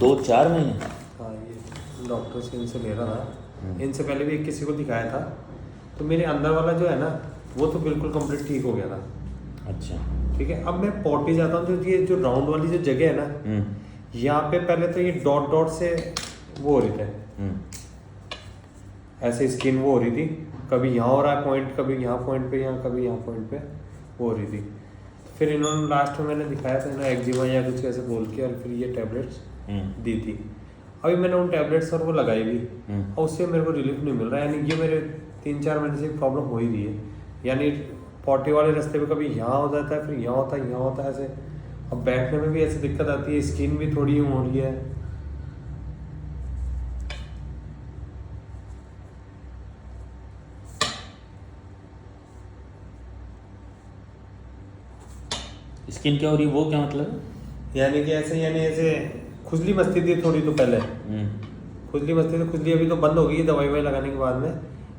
2-4 महीने? हाँ, ये डॉक्टर से इनसे ले रहा था। इनसे पहले भी किसी को दिखाया था, तो मेरे अंदर वाला जो है ना वो तो बिल्कुल कंप्लीट ठीक हो गया था। अच्छा। ठीक है, अब मैं पॉटी जाता हूँ तो ये जो राउंड वाली जो जगह है ना, यहाँ पे पहले तो ये डॉट डॉट से वो हो रहे थे, ऐसे स्किन वो हो रही थी, कभी यहाँ हो रहा है पॉइंट, कभी यहाँ पॉइंट पे, यहाँ कभी यहाँ पॉइंट पे वो हो रही थी। फिर इन्होंने लास्ट में मैंने दिखाया था ना एक्जिमा या कुछ ऐसे बोल के, और फिर ये टैबलेट्स दी थी। अभी मैंने उन टैबलेट्स और वो लगाई भी, और उससे मेरे को रिलीफ नहीं मिल रहा है। यानी ये मेरे 3-4 महीने से प्रॉब्लम हो ही रही है। यानी पॉटी वाले रास्ते पे कभी यहाँ हो जाता है, फिर यहाँ होता है, यहाँ होता है ऐसे। अब बैठने में भी ऐसी दिक्कत आती है, स्किन भी थोड़ी यूँ हो रही है। स्किन क्या हो रही है, वो क्या मतलब? यानी कि ऐसे, यानी ऐसे खुजली मस्ती थी थोड़ी तो पहले, खुजली मस्ती थी, खुजली अभी तो बंद हो गई दवाई ववाई लगाने के बाद में,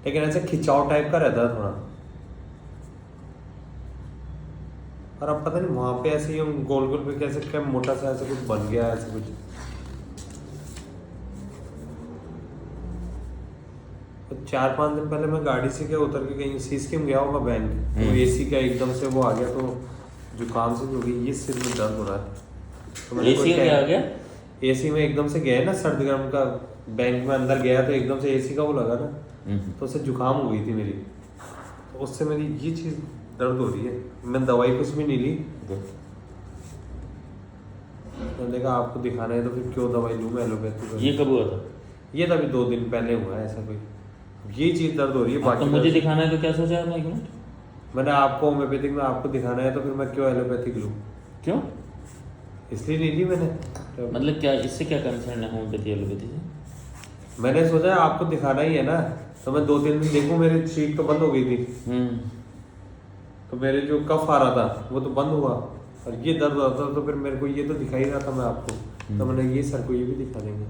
लेकिन ऐसे खिंचाव टाइप का रहता है थोड़ा। और अब पता नहीं वहाँ पे ऐसे ही गोल गोल पे कैसे क्या मोटा सा ऐसे कुछ बन गया, ऐसे कुछ। तो 4-5 दिन पहले मैं गाड़ी से क्या उतर के कहीं सिसकिम गया होगा बैंक, तो एसी का एकदम से वो आ गया, तो जुकाम से हो गई, ये सिर में दर्द हो रहा है। तो एसी क्या आ गया? एसी में एकदम से गया ना, सर्द गर्म का, बैंक में अंदर गया तो एकदम से एसी का वो लगा ना, तो उससे जुकाम हो गई थी मेरी, तो उससे मेरी ये चीज़ दर्द हो रही है। मैंने दवाई कुछ भी नहीं ली, मैंने देखा आपको दिखाना है तो फिर क्यों दवाई लूँ मैं एलोपैथी। ये कब हुआ था? ये तो अभी 2 दिन पहले हुआ है ऐसा कोई, ये चीज़ दर्द हो रही है। तो मुझे दिखाना है तो क्या सोचा आपने? 1 मिनट, मैंने आपको होम्योपैथिक में आपको दिखाना है तो फिर मैं क्यों एलोपैथिक लूँ? क्यों? इसलिए नहीं ली मैंने। मतलब क्या, इससे क्या कंसर्न है होम्योपैथी एलोपैथी से? मैंने सोचा आपको दिखाना ही है ना, तो मैं 2-3 दिन देखूँ, मेरी शीट तो बंद हो गई थी, तो मेरे जो कफ आ रहा था वो तो बंद हुआ, और ये दर्द हो रहा था, तो फिर मेरे को ये तो दिखा ही रहा था मैं आपको, तो मैंने ये सर को ये भी दिखा देंगे,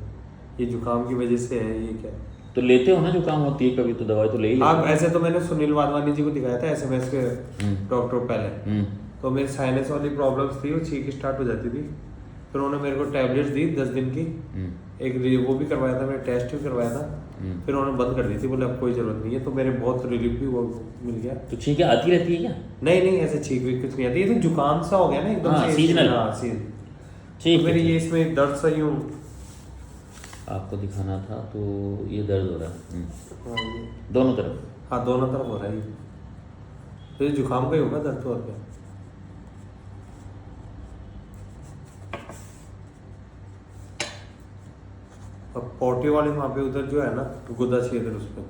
ये जुकाम की वजह से है, ये क्या है। तो लेते हो ना, जुकाम होती है कभी तो दवाई तो ले ही आप ऐसे तो मैंने सुनील वाधवानी जी को दिखाया था SMS के डॉक्टर पहले, तो मेरी साइनस वाली प्रॉब्लम्स थी, वो छींक स्टार्ट हो जाती थी, फिर उन्होंने मेरे को टैबलेट्स दी 10 दिन की, एक वो भी करवाया था, मैंने टेस्ट भी करवाया था, फिर उन्होंने बंद कर दी थी, बोले अब कोई जरूरत नहीं है, तो मेरे बहुत रिलीफ भी वो मिल गया। तो छींकें आती रहती है क्या? नहीं, ऐसे छींक भी कुछ नहीं आती, ये तो जुकाम सा हो गया ना एकदम से, सीजनल। ठीक, मेरी ये इसमें दर्द सा यूँ आपको दिखाना था, तो ये दर्द हो रहा है हाँ, ये दोनों तरफ? हाँ, दोनों तरफ हो रहा है, तो ये जुकाम का ही होगा दर्द, तो और क्या। अब पोटी वाले वहाँ पे उधर जो है ना गुदा क्षेत्र, उस पर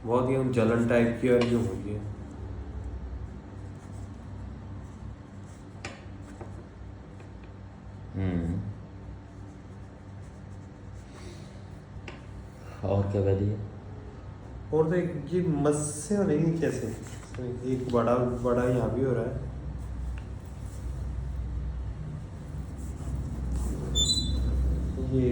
बहुत ही जलन टाइप की और जो हुई है। और क्या व्याधि है? और तो ये मस से हो नहीं कैसे, एक बड़ा बड़ा यहाँ भी हो रहा है, ये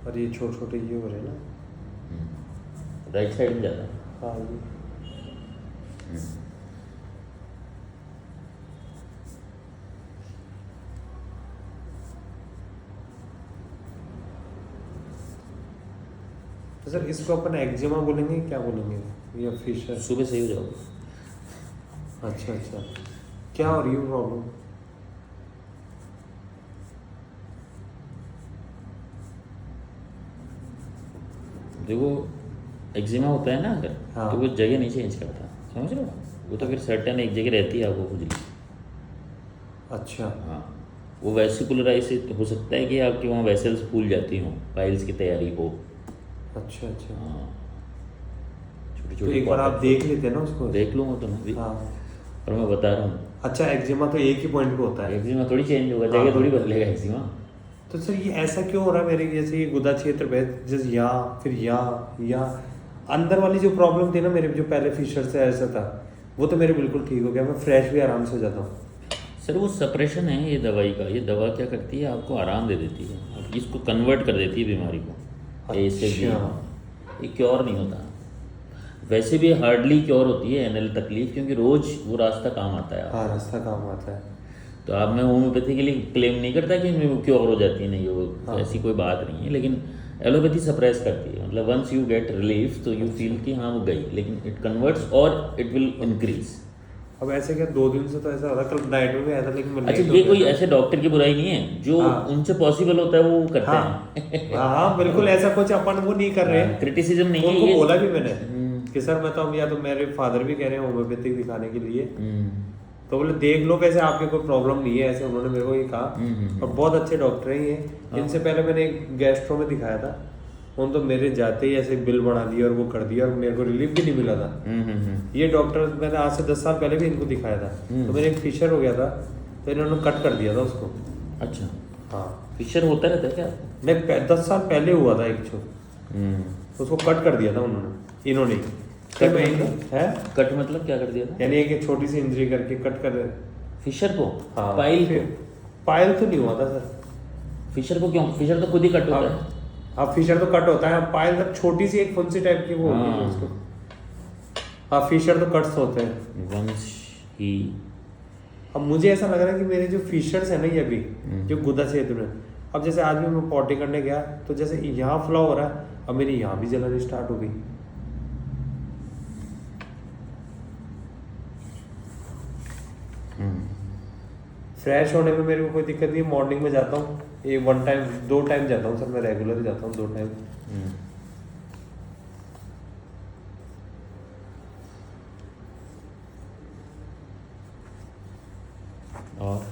और ये छोटे छोटे ये हो रहे हैं ना, राइट साइड में ज़्यादा? हाँ, ये तो सर इसको अपन एक्जिमा बोलेंगे क्या बोलेंगे, या फिशर? सुबह सही हो जाओगे। अच्छा, क्या हो रही है प्रॉब्लम? देखो, एक्जिमा होता है ना अगर, हाँ। तो वो जगह नहीं चेंज करता, समझ रहे हो? वो तो फिर सर्टेन एक जगह रहती है आपको खुजली। अच्छा, हाँ, वो वेसिकुलराइज हो सकता है कि आपके वहाँ वेसल्स फूल जाती हों, पाइल्स की तैयारी हो। अच्छा, हाँ, छोटी तो छोटी एक बार आप देख लेते हैं ना उसको। देख लूँगा तो मैं भी, हाँ, पर मैं बता रहा हूँ। अच्छा, एक्जिमा तो एक ही पॉइंट पे होता है, एक्जिमा थोड़ी चेंज होगा, जगह थोड़ी बदलेगा एक्जिमा। तो सर ये ऐसा क्यों हो रहा है मेरे, जैसे ये गुदा क्षेत्र पे, जैसे यहाँ फिर यहाँ अंदर वाली जो प्रॉब्लम थी ना मेरे, जो पहले फिशर से ऐसा था, वो तो मेरे बिल्कुल ठीक हो गया, मैं फ्रेश भी आराम से हो जाता हूँ। सर वो सप्रेशन है ये दवाई का, ये दवा क्या करती है, आपको आराम दे देती है, इसको कन्वर्ट कर देती है बीमारी को। इससे भी ये क्योर नहीं होता। वैसे भी हार्डली क्योर होती है एनएल तकलीफ, क्योंकि रोज वो रास्ता काम आता है। हाँ रास्ता काम आता है। तो आप, मैं होम्योपैथी के लिए क्लेम नहीं करता कि वो क्योर हो जाती है, नहीं वो हाँ। ऐसी कोई बात नहीं है, लेकिन एलोपैथी सप्रेस करती है। मतलब वंस यू गेट रिलीफ तो यू फील कि हाँ वो गई, लेकिन इट कन्वर्ट्स और इट विल इंक्रीज। अब ऐसे क्या 2 दिन से तो ऐसा हो रहा, कल नाइट में भी आया था लेकिन मैं अच्छा, late ये हो कोई गया था। ऐसे डॉक्टर की बुराई नहीं है, जो हाँ। उनसे पॉसिबल होता है वो करते हाँ हैं। हाँ बिल्कुल, ऐसा कुछ अपन वो नहीं कर रहे। क्रिटिसिज्म नहीं है उनको ये। बोला भी मैंने कि सर मैं तो, या तो मेरे फादर भी कह रहे हैं होम्योपैथिक दिखाने के लिए, तो बोले देख लो वैसे आपके कोई प्रॉब्लम नहीं है, ऐसे उन्होंने मेरे को ये कहा। और बहुत अच्छे डॉक्टर हैं ये। इनसे पहले मैंने एक गैस्ट्रो में दिखाया था, उन तो मेरे जाते ही ऐसे बिल बना दिया और वो कर दिया, और मेरे को रिलीफ भी नहीं मिला था। ये डॉक्टर मैंने आज से 10 साल पहले भी इनको दिखाया था, तो मेरे एक फिशर हो गया था, तो इन्होंने कट कर दिया था उसको। अच्छा, हाँ फिशर होता रहता है क्या? नहीं 10 साल पहले हुआ था एक उसको कट कर दिया था उन्होंने, इन्होंने। कट मैं मतलब? है कट मतलब क्या कर दिया था? यानी एक छोटी सी इंजरी करके कट कर। फिशर को? हाँ पाइल को? पायल तो नहीं हुआ था सर। फिशर को क्यों? फिशर तो खुद ही कट होता है। हाँ फिशर तो कट होता है, पायल तक छोटी सी एक फुंसी टाइप की वो होती है हाँ। उसको। हाँ फिशर तो कट्स होते हैं। वंस ही अब मुझे ऐसा लग रहा है कि मेरे जो फिशर्स है ना ये अभी जो गुदा क्षेत्र में, अब जैसे आज भी मैं पॉटी करने गया तो जैसे यहाँ फ्लो हो रहा है, अब मेरी यहाँ भी जलन स्टार्ट हो गई। फ्रेश होने में मेरे को कोई दिक्कत नहीं है, मॉर्निंग में जाता हूँ, ये 1 टाइम 2 टाइम जाता हूँ सर, मैं रेगुलर ही जाता हूँ 2 टाइम। और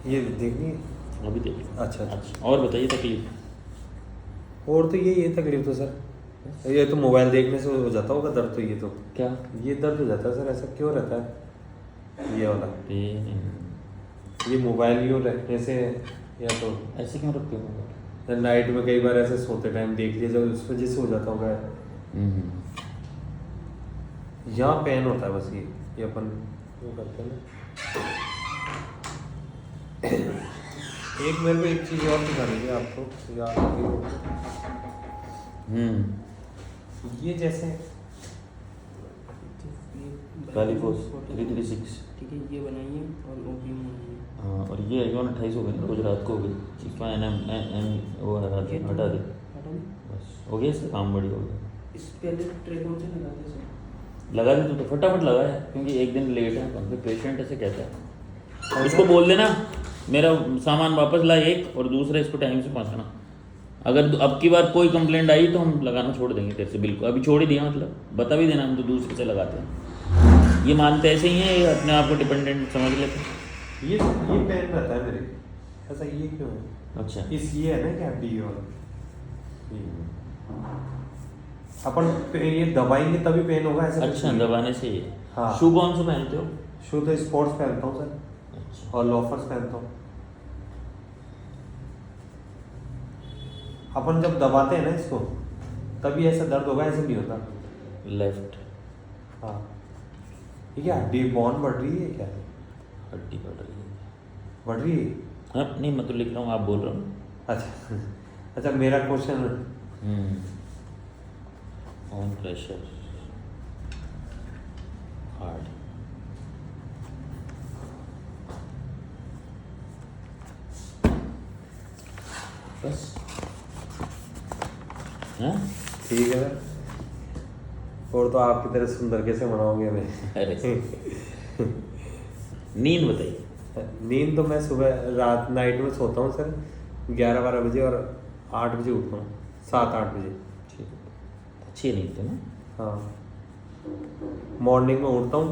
ये देखिए अभी देखिए। अच्छा। अच्छा, और बताइए तकलीफ। और तो ये तकलीफ तो सर, ये तो मोबाइल देखने से हो जाता होगा दर्द, तो ये तो क्या? ये दर्द हो जाता है सर, ऐसा क्यों रहता है ये वाला? ये मोबाइल यूँ रखने से, या तो ऐसे क्यों रखते हो? नाइट में कई बार ऐसे सोते टाइम देख लिया जब, उस वजह से हो जाता होगा। यहाँ पेन होता है बस, ये अपन वो करते हैं ना। एक मेरे को एक चीज़ और दिखानी है आपको, याद आ गई। ये जैसे गालीफोस 336, ठीक है, ये बनाइए और ओपीएम बनाइए। हाँ, और ये आईकॉन 28 हो गई ना, रोज रात को हो गई। इसका एन वो हटा दे, हटा दे। बस हो गया, इसका काम बढ़िया हो गया। इस पहले ट्रे कौन से लगाते हैं सर? लगा दे तो फटाफट लगा है, क्योंकि एक दिन लेट है अपन, फिर पेशेंट ऐसे कहता है। इसको बोल देना मेरा सामान वापस ला, एक, और दूसरा इसको टाइम से पहुंचाना। अगर अब की बार कोई कंप्लेंट आई तो हम लगाना छोड़ देंगे तेरे से, बिल्कुल। अभी छोड़ ही दिया, मतलब बता भी देना, हम तो दूसरे से लगाते हैं। ये मानते ऐसे ही हैं, ये अपने आप को डिपेंडेंट समझ लेते हैं। ये पेन रहता है मेरे, ऐसा ये क्यों है? अच्छा, इस ये है ना क्या डी वाला, अपन ये दबाएंगे तभी पेन होगा ऐसा? अच्छा, दबाने से ये। हाँ। शू कौन सा पहनते हो? शू तो स्पोर्ट्स पहनता हूँ सर, अच्छा, और लोफर्स पहनता हूँ। अपन जब दबाते हैं ना इसको तभी ऐसा दर्द होगा, ऐसे नहीं होता। लेफ्ट हाँ, ये क्या हड्डी बॉन बढ़ रही है क्या? हड्डी बढ़ रही है। बढ़ रही है? हाँ, नहीं मैं तो लिख रहा हूँ, आप बोल रहा हूँ। अच्छा अच्छा, मेरा क्वेश्चन ऑन प्रेशर हार्ड। बस, हाँ? ठीक है सर। और तो आपकी तरह सुंदर कैसे बनाओगे मैं? अरे नींद बताइए। नींद तो मैं सुबह रात नाइट में सोता हूँ सर 11-12 बजे, और 8 बजे उठता हूँ, 7-8 बजे। ठीक है, अच्छी नींद है ना? हाँ, मॉर्निंग में उठता हूँ,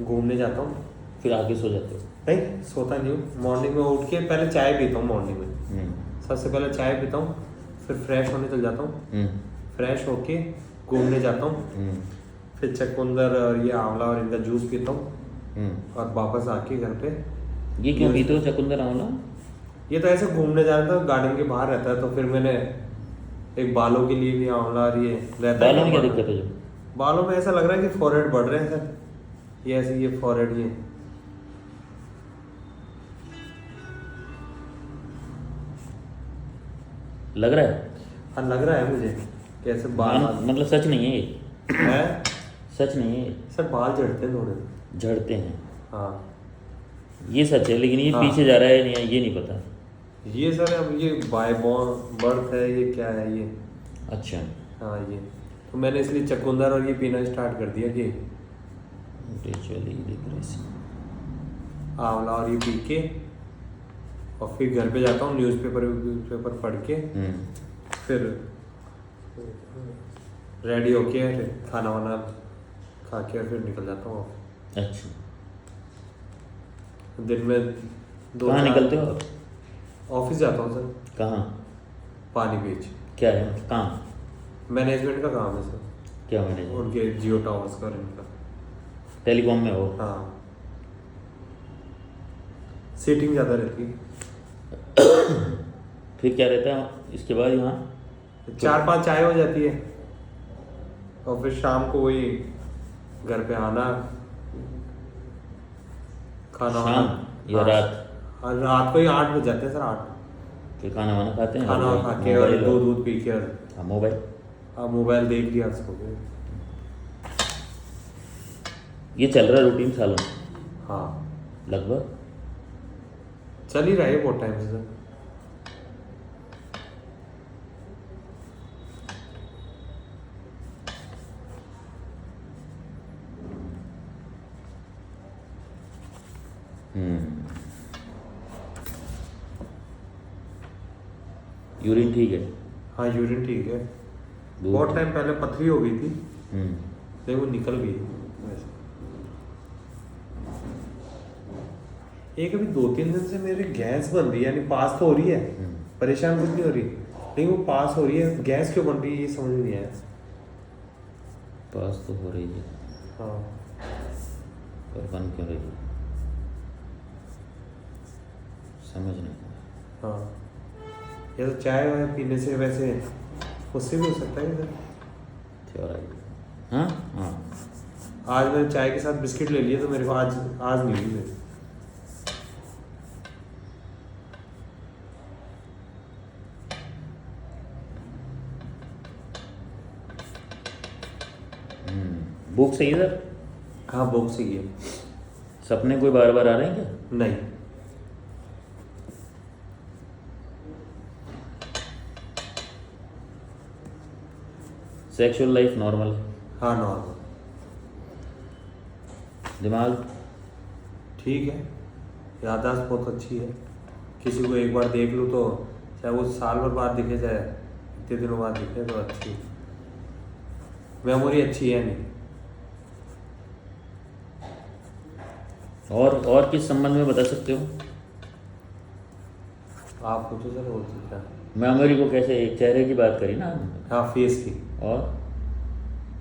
घूमने जाता हूँ। फिर आगे सो जाते हो? नहीं सोता नहीं हूँ, मॉर्निंग में उठ के पहले चाय पीता हूँ। मॉर्निंग में सबसे पहले चाय पीता हूँ, फिर फ्रेश होने चल जाता हूँ। फ्रेश होके घूमने जाता हूँ, फिर चकुंदर और ये आंवला और इनका जूस पीता हूँ, और वापस आके घर पे। ये क्यों पीते हो चकुंदर आंवला? ये तो ऐसे घूमने जा रहा था, गार्डन के बाहर रहता है, तो फिर मैंने एक बालों के लिए भी आंवला, और ये रहता है। बालों में क्या दिक्कत है? जो बालों में ऐसा लग रहा है कि फॉरहेड बढ़ रहे हैं सर, ये ऐसे ये फॉरहेड ये। लग रहा है? हाँ लग रहा है मुझे कैसे बाल मतलब सच नहीं है ये? है सच नहीं है ये? सर बाल झड़ते हैं थोड़े। झड़ते हैं, हाँ ये सच है, लेकिन ये हाँ। पीछे जा रहा है नहीं, ये नहीं पता। ये सर अब ये बाय बर्थ है, ये क्या है ये? अच्छा, हाँ ये तो मैंने इसलिए चकुंदर और ये पीना स्टार्ट कर दिया कि चलिए देख रहे हैं। आंवला और ये पी के और फिर घर पे जाता हूँ, न्यूज़पेपर पढ़ के फिर रेडी होके खाना वाना खा के और फिर निकल जाता हूँ। अच्छा, दिन में कहाँ निकलते हो आप? ऑफिस जाता हूँ सर। कहाँ? पानी बीच। क्या है मतलब कहाँ? मैनेजमेंट का काम है सर, क्या मैनेजर? उनके जियो टावर्स का और इनका। टेलीकॉम में हो? हाँ सीटिंग ज़्यादा रहती है। फिर क्या रहता है इसके बाद यहाँ? 4-5 चाय हो जाती है और फिर शाम को वही घर पे आना, खाना वाना। शाम या हाँ, रात? रात को ही 8 बज जाते हैं सर, 8। फिर खाना वाना खाते हैं? खाना खा के और मोबाइल दूध पी के और हाँ, मोबाइल? मोबाइल देख लिया सो गए। ये चल रहा है रूटीन सालों से हाँ लगभग? चल ही रहा है बहुत टाइम से सर। यूरिन ठीक है? हाँ यूरिन ठीक है। दूध बहुत टाइम पहले पथरी हो गई थी, हम्म, लेकिन वो निकल गई वैसे। एक अभी 2-3 दिन से मेरी गैस बन रही है, यानी पास तो हो रही है, परेशान कुछ नहीं हो रही, लेकिन वो पास हो रही है, गैस क्यों बन रही है ये समझ नहीं आया। पास तो हो रही है हाँ पर बन क्यों रही है समझ नहीं आया। हाँ या तो चाय वाय पीने से, वैसे उससे भी हो सकता है सर। थ्योराइड? हाँ हाँ। आज मैंने चाय के साथ बिस्किट ले लिए तो मेरे को आज नहीं हुई मेरी। भूख सही है सर? हाँ भूख से ही है। सपने कोई बार बार आ रहे हैं क्या? नहीं सेक्सुअल लाइफ नॉर्मल है? हाँ नॉर्मल। दिमाग? ठीक है, याददाश्त बहुत अच्छी है। किसी को एक बार देख लूँ तो चाहे वो साल भर बाद दिखे, चाहे इतने दिनों बाद दिखे, तो अच्छी मेमोरी अच्छी है नहीं। और किस संबंध में बता सकते हो? आपको तो सर बोल सकता है। मेमोरी को कैसे? एक चेहरे की बात करी ना आपने। हाँ फेस की, और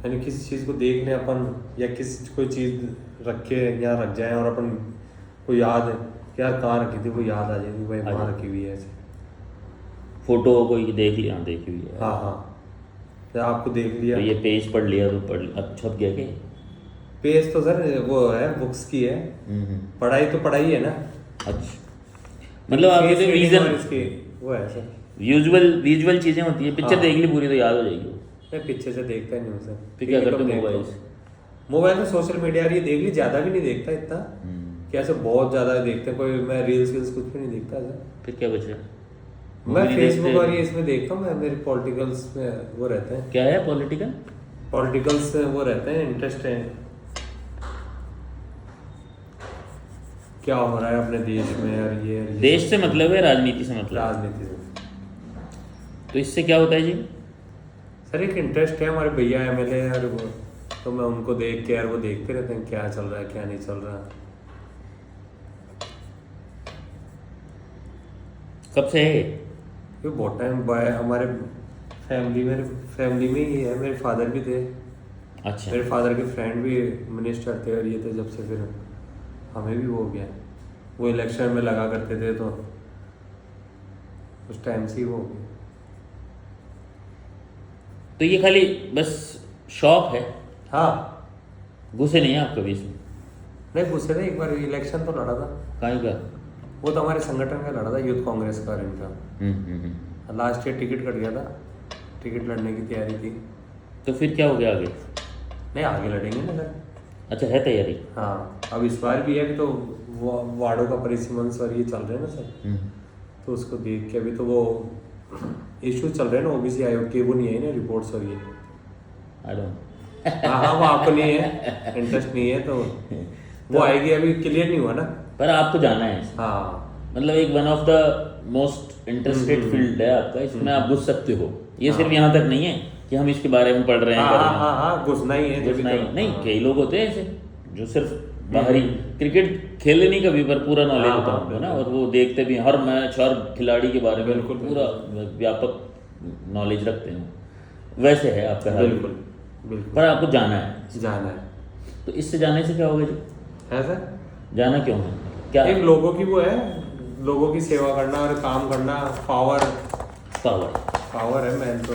यानी किसी चीज़ को देखने अपन, या किसी कोई चीज़ रख के यहाँ रख जाए और अपन को याद है कि यार कहाँ रखी थी, वो याद आ जाएगी भाई वहाँ रखी हुई है ऐसे। फोटो कोई देख लिया? हाँ, देखी हुई है। हाँ हाँ या आपको देख लिया तो ये पेज पढ़ लिया तो पढ़ अब छप गया क्या? पेज तो सर वो है, बुक्स की है। पढ़ाई तो पढ़ाई है ना। अच्छा, मतलब आपके तो विजन, इसकी वो है सर। विजुअल चीजें होती है। पिक्चर हाँ। देख ली पूरी तो याद हो जाएगी। मैं पीछे से देखता नहीं हूँ सर। फिर क्या करते हो देखता मोबाइल हूँ। से? मोबाइल में सोशल मीडिया ये देख ली, ज़्यादा भी नहीं देखता इतना कि ऐसे बहुत ज़्यादा देखते कोई। मैं रील्स कुछ भी नहीं देखता सर। फिर क्या बचा? मैं Movie फेसबुक देखते और हैं। ये इसमें देखता हूँ। मैं मेरे पॉलिटिकल्स में वो रहते हैं, क्या है पॉलिटिकल? पॉलिटिकल्स वो रहते हैं, इंटरेस्ट है क्या हो रहा है अपने देश में। और ये देश से मतलब है, राजनीति से मतलब है? राजनीति से। तो इससे क्या होता है जी? सर एक इंटरेस्ट है, हमारे भैया एमएलए है और वो, तो मैं उनको देख के यार वो देखते रहते हैं क्या चल रहा है क्या नहीं चल रहा। कब से है? ये बहुत टाइम हमारे मेरे फैमिली में ही है। मेरे फादर भी थे, अच्छा, मेरे फादर के फ्रेंड भी मिनिस्टर थे और ये थे। जब से फिर हमें भी वो हो गया, वो इलेक्शन में लगा करते थे तो उस टाइम से ही वो हो गया। तो ये खाली बस शौक है, हाँ घुसे नहीं है आप कभी इसमें? नहीं गुस्से थे, एक बार इलेक्शन तो लड़ा था। कहीं का? वो तो हमारे संगठन का लड़ा था, यूथ कांग्रेस का और इनका। हम्म। लास्ट ईयर टिकट कट गया था, टिकट लड़ने की तैयारी थी। तो फिर क्या हो गया आगे? नहीं आगे लड़ेंगे ना सर। अच्छा, है तैयारी? हाँ अब इस बार भी है, अभी तो वो वार्डों का परिसीमंस और ये चल रहे हैं ना सर, तो उसको देख के अभी तो वो इश्यूज चल रहे हैं ना ओबीसी आयोग के, वो नहीं है ना रिपोर्ट्स और ये। I don't. हाँ वो आपको नहीं है, इंटरेस्ट नहीं है तो वो आएगी, अभी क्लियर नहीं हुआ ना। पर आपको जाना है इसमें। हाँ मतलब एक one of the most interested field है आपका, इसमें आप घुस सकते हो। ये सिर्फ यहाँ तक नहीं है कि हम इसके बारे में पढ़ रहे हैं, कर रहे हैं। हाँ घुसना ही है, घुसना ही तो- नहीं। हाँ। कई लोग होते हैं ऐसे जो सिर्फ बाहरी क्रिकेट खेले नहीं कभी, पर पूरा नॉलेज हाँ, होता हाँ, है उनको ना, बिल्कुल। और वो देखते भी हैं हर मैच हर खिलाड़ी के बारे में, बिल्कुल, पूरा व्यापक नॉलेज रखते हैं। वैसे है आपका हाल। बिल्कुल बिल्कुल पर आपको जाना है, जाना है। तो इससे जाने से क्या होगा जी? है सर, जाना क्यों है? क्या एक लोगों की वो है, लोगों की सेवा करना और काम करना, पावर पावर? पावर है मैन तो।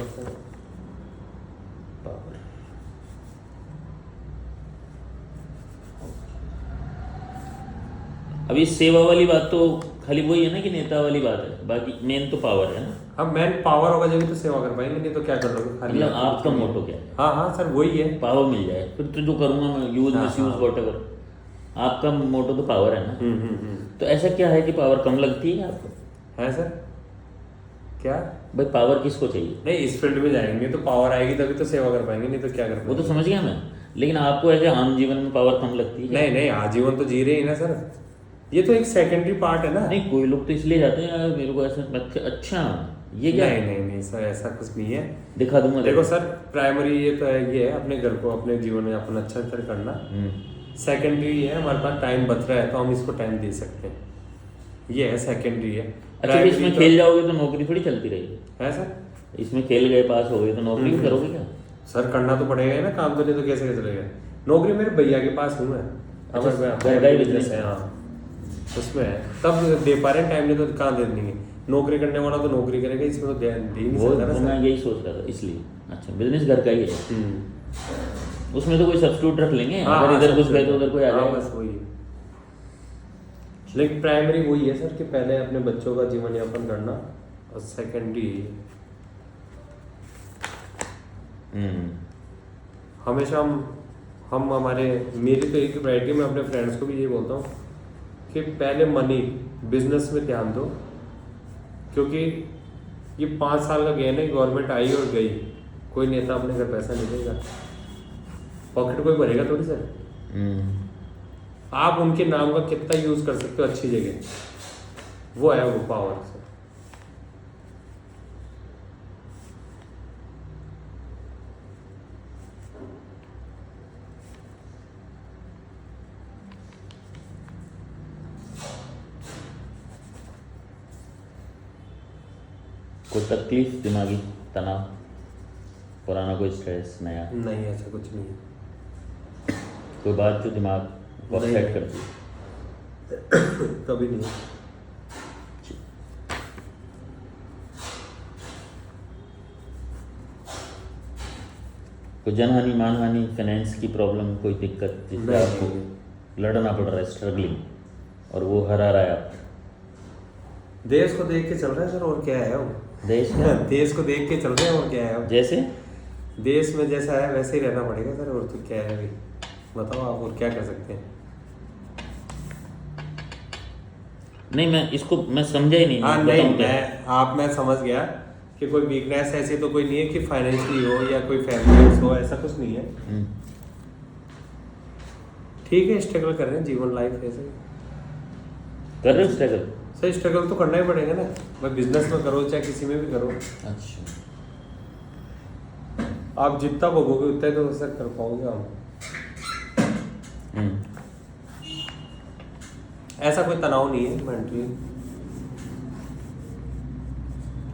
पावर। अब ये सेवा वाली बात तो खाली वही है ना कि नेता वाली बात है, बाकी मेन तो पावर है ना। अब मैन पावर होगा जब तो सेवा कर पाएंगे, नहीं तो क्या कर लोगे खाली। मतलब आपका मोटो क्या है? हाँ हाँ सर वही है। पावर मिल जाए फिर तो जो करूंगा मैं, यूज हाँ, मिस यूज हाँ। What ever. आपका मोटो तो पावर है ना। हम्म। तो ऐसा क्या है कि पावर कम लगती है आपको? है सर क्या? भाई पावर किसको चाहिए? नहीं इस फील्ड में जाएंगे तो पावर आएगी तभी तो सेवा कर पाएंगे, नहीं तो क्या कर वो पाएंगे। तो समझ गया मैं, लेकिन आपको ऐसे आम जीवन में पावर कम लगती है क्या? नहीं नहीं आजीवन तो जी रहे ही ना सर, ये तो एक सेकेंडरी पार्ट है ना। नहीं, कोई लोग तो इसलिए जाते हैं यार मेरे को ऐसा। अच्छा, ये क्या? नहीं सर ऐसा कुछ नहीं है। दिखा दूंगा। देखो सर प्राइमरी ये तो है, ये है अपने घर को अपने जीवन में अपन अच्छा कर करना। सेकेंडरी है हमारे पास टाइम बच रहा है तो हम इसको टाइम दे सकते हैं, ये है सेकेंडरी है। अच्छा, तो Primary इसमें तो- खेल जाओगे तो नौकरी थोड़ी चलती रहेगी। है सर। इसमें खेल गए, पास हो गए तो नौकरी भी करोगे क्या? सर करना तो पड़ेगा ही ना, काम तो नहीं तो कैसे चलेगा। नौकरी मेरे भैया के पास हूँ मैं, अच्छा, हमारे घर का ही business है। हाँ उसमें है, तब दे पा रहे हैं टाइम, नहीं तो कहाँ दे देंगे। नौकरी करने वाला तो नौकरी करेगा, इसमें तो ध्यान दे ही नहीं वो सकता ना वो सर। मैं यही सोच रहा था इसलिए। अच्छा, बिजनेस घर का ही है, हम्म। उसमें तो कोई सब्स्टिट्यूट रख लेंगे, हाँ, अगर हाँ, इधर घुस सब गए तो उधर कोई आ हाँ, जाएगा। बस वही है। लेकिन प्राइमरी वही है सर कि पहले अपने बच्चों का जीवन यापन करना, और सेकेंडरी हमेशा हम हमारे, मेरी तो एक प्रायोरिटी, मैं अपने फ्रेंड्स को भी ये बोलता हूँ कि पहले मनी बिजनेस में ध्यान दो, क्योंकि ये 5 साल का गेम है, गवर्नमेंट आई और गई, कोई नेता अपने घर पैसा नहीं देगा, पॉकेट कोई भरेगा थोड़ी सर। आप उनके नाम का कितना यूज कर सकते हो अच्छी जगह, वो है वो पावर सर। कोई तकलीफ, दिमागी तनाव, पुराना कोई स्ट्रेस, नया नहीं ऐसा कुछ नहीं है, कोई बात जो दिमाग को नहीं। सेट करती है? कभी नहीं। कोई जनहानि, मानहानि, फाइनेंस की प्रॉब्लम, कोई दिक्कत जिससे नहीं, आपको नहीं। लड़ना पड़ रहा है, स्ट्रगलिंग, और वो हरा रहा है आपको? देश को देख के चल रहा है सर, और क्या है वो। देश का देश को देख के चल रहे हैं, और क्या है वो। जैसे देश में जैसा है वैसे ही रहना पड़ेगा सर, और तो क्या है अभी, बताओ आप और क्या कर सकते हैं। नहीं, मैं समझा ही नहीं। हाँ बताऊं नहीं क्या? मैं समझ गया कि कोई वीकनेस ऐसी तो कोई नहीं है कि फाइनेंशियली हो या कोई फैमिली हो, ऐसा कुछ नहीं है। हम्म, ठीक है स्ट्रगल कर रहे हैं, जीवन लाइफ ऐसे ही। कर रहे हो स्ट्रगल? सर स्ट्रगल तो करना ही पड़ेगा ना, भाई बिजनेस में करो चाहे किसी में भी करो, अच्छा, आप जितना भोगोगे उतना ही तो सर कर पाओगे आप। हम्म, ऐसा कोई तनाव नहीं है मेंटली।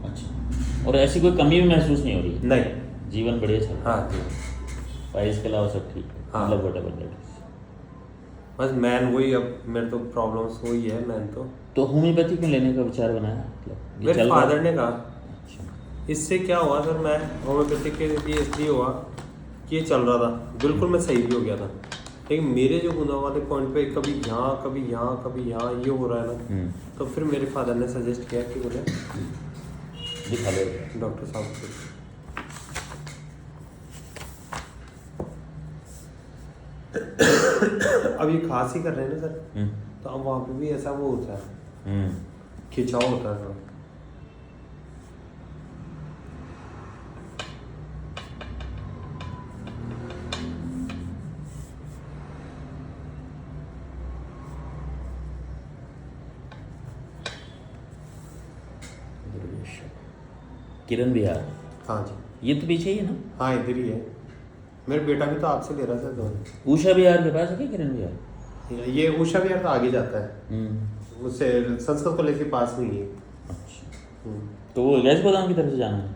अच्छा। और ऐसी कोई कमी भी महसूस नहीं हो रही है? नहीं। जीवन बढ़िया चल रहा है? हाँ जी। और इसके अलावा सब ठीक है? हाँ। मतलब whatever that is। बस मैन वही, अब मेरे तो प्रॉब्लम्स वही है मैन तो होम्योपैथी क्यों लेने का विचार बनाया? मतलब ये मेरे चल रहा है? फादर ने कहा। अच्छा, इससे क्या हुआ सर, मैं होम्योपैथी के लिए इसलिए हुआ कि ये चल रहा था, बिल्कुल मैं सही भी हो गया था, लेकिन मेरे जो गुना वाले पॉइंट पे कभी यहाँ कभी यहाँ कभी यहाँ ये हो रहा है ना, तो फिर मेरे फादर ने सजेस्ट किया कि बोले दिखा लो। डॉक्टर साहब को। अब ये खांसी कर रहे हैं ना सर, तो अब वहाँ पे भी ऐसा वो होता है, खिंचाव होता है थोड़ा। किरण बिहार, हाँ जी, ये तो पीछे ही है ना? हाँ इधर ही है। मेरा बेटा भी तो आपसे ले रहा था दो। उषा बिहार के पास है क्या किरण बिहार? ये उषा विहार तो आगे जाता है, हम्म, उससे संस्कृत कॉलेज के पास नहीं है। अच्छा। तो वो गैस गोदाम की तरफ से जाना है?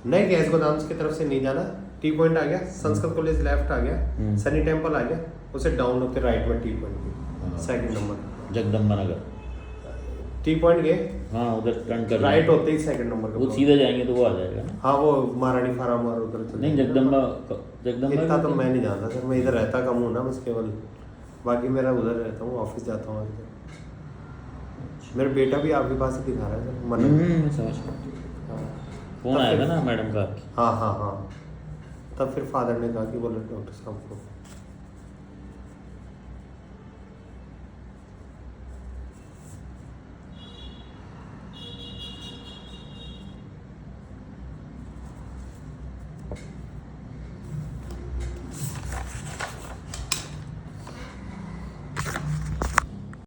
नहीं, गैस गोदाम की तरफ से नहीं जाना। टी पॉइंट आ गया, संस्कृत कॉलेज लेफ्ट आ गया, सनी टेम्पल आ गया, उसे डाउन होते राइट में T point second number, Jagdamba Nagar. T point गए, हाँ उधर टर्न कर राइट होते ही सेकंड नंबर का वो सीधा जाएंगे तो वो आ जाएगा ना? हाँ वो महारानी फार्म और उधर चले नहीं जाएंगे। जगदम्बा, जगदम्बा इतना तो भी- मैं नहीं जानता सर, मैं इधर रहता कम हूँ ना, बस केवल बाकी मेरा उधर रहता हूँ, ऑफिस जाता हूँ इधर। मेरा बेटा भी आपके पास ही दिखा रहा है सर, मन। मैं समझ गया। हाँ फोन आया था ना मैडम का। हाँ हाँ हाँ, तब फिर फादर ने कहा कि बोलो डॉक्टर साहब को।